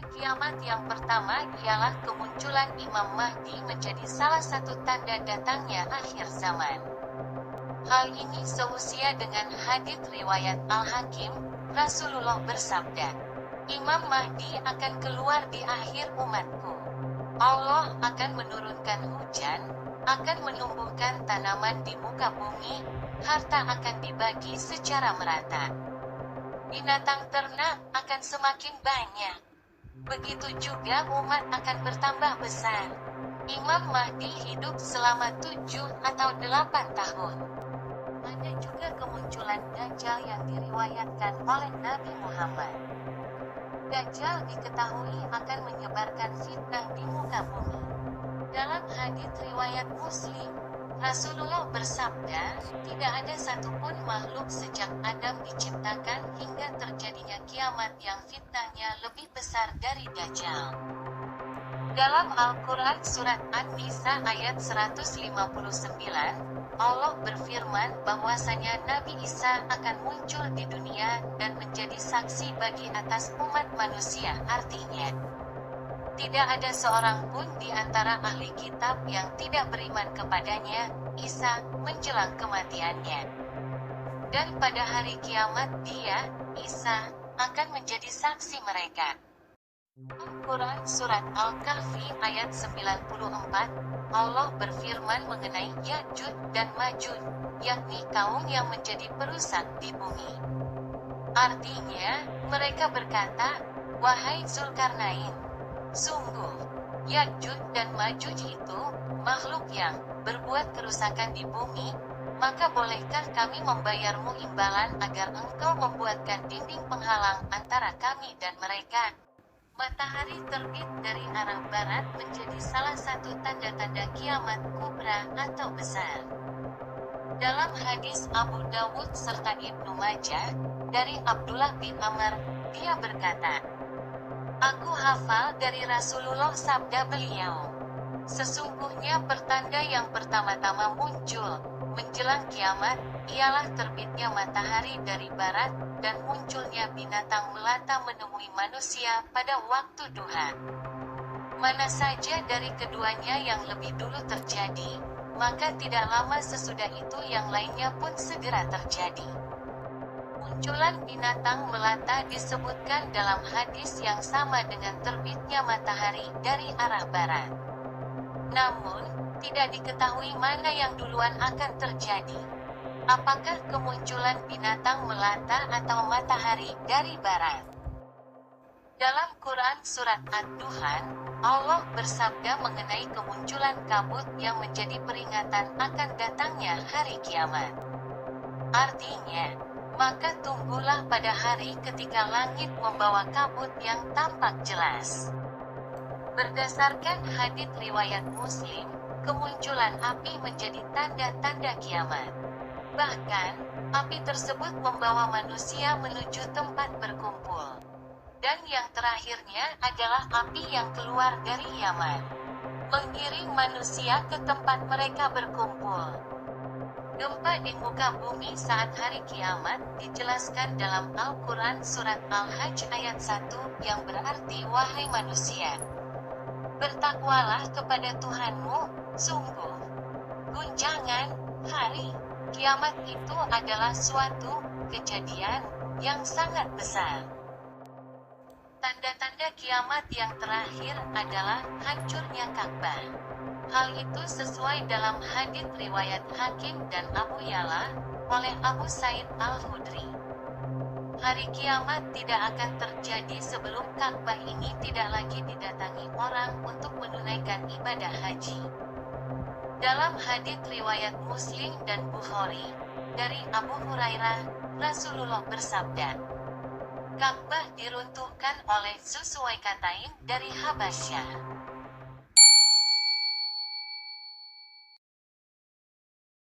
Kiamat yang pertama ialah kemunculan Imam Mahdi menjadi salah satu tanda datangnya akhir zaman. Hal ini seusia dengan hadits riwayat Al-Hakim, Rasulullah bersabda, Imam Mahdi akan keluar di akhir umatku. Allah akan menurunkan hujan, akan menumbuhkan tanaman di muka bumi, harta akan dibagi secara merata. Binatang ternak akan semakin banyak. Begitu juga umat akan bertambah besar. Imam Mahdi hidup selama 7 atau 8 tahun. Ada juga kemunculan Dajjal yang diriwayatkan oleh Nabi Muhammad. Dajjal diketahui akan menyebarkan fitnah di muka bumi. Dalam hadits riwayat Muslim, Rasulullah bersabda, tidak ada satupun makhluk sejak Adam diciptakan hingga terjadinya kiamat yang fitnahnya lebih besar dari Dajjal. Dalam Al-Quran Surat An-Nisa ayat 159, Allah berfirman bahwasanya Nabi Isa akan muncul di dunia dan menjadi saksi bagi atas umat manusia. Artinya, tidak ada seorang pun di antara ahli kitab yang tidak beriman kepadanya, Isa, menjelang kematiannya. Dan pada hari kiamat dia, Isa, akan menjadi saksi mereka. Al-Quran Surat Al-Kahfi ayat 94, Allah berfirman mengenai Ya'juj dan Ma'juj, yakni kaum yang menjadi perusak di bumi. Artinya, mereka berkata, wahai Zulkarnain, sungguh, Ya'juj dan Ma'juj itu makhluk yang berbuat kerusakan di bumi, maka bolehkah kami membayarmu imbalan agar engkau membuatkan dinding penghalang antara kami dan mereka? Matahari terbit dari arah barat menjadi salah satu tanda-tanda kiamat kubra atau besar. Dalam hadis Abu Dawud serta Ibnu Majah, dari Abdullah bin Amr, dia berkata, aku hafal dari Rasulullah sabda beliau, sesungguhnya pertanda yang pertama-tama muncul menjelang kiamat ialah terbitnya matahari dari barat dan munculnya binatang melata menemui manusia pada waktu duha. Mana saja dari keduanya yang lebih dulu terjadi, maka tidak lama sesudah itu yang lainnya pun segera terjadi. Munculan binatang melata disebutkan dalam hadis yang sama dengan terbitnya matahari dari arah barat. Namun, tidak diketahui mana yang duluan akan terjadi. Apakah kemunculan binatang melata atau matahari dari barat? Dalam Quran Surat Ad-Duhan, Allah bersabda mengenai kemunculan kabut yang menjadi peringatan akan datangnya hari kiamat. Artinya, maka tunggulah pada hari ketika langit membawa kabut yang tampak jelas. Berdasarkan hadits riwayat Muslim, kemunculan api menjadi tanda-tanda kiamat. Bahkan, api tersebut membawa manusia menuju tempat berkumpul. Dan yang terakhirnya adalah api yang keluar dari Yaman, mengiring manusia ke tempat mereka berkumpul. Gempa di muka bumi saat hari kiamat dijelaskan dalam Al-Quran Surat Al-Hajj ayat 1 yang berarti wahai manusia, bertakwalah kepada Tuhanmu, sungguh guncangan hari kiamat itu adalah suatu kejadian yang sangat besar. Tanda-tanda kiamat yang terakhir adalah hancurnya Ka'bah. Hal itu sesuai dalam hadits riwayat Hakim dan Abu Ya'la oleh Abu Sa'id Al-Khudri. Hari kiamat tidak akan terjadi sebelum Ka'bah ini tidak lagi didatangi orang untuk menunaikan ibadah haji. Dalam hadits riwayat Muslim dan Bukhari, dari Abu Hurairah, Rasulullah bersabda, Ka'bah diruntuhkan oleh Zu Suwaikatain dari Habasyah.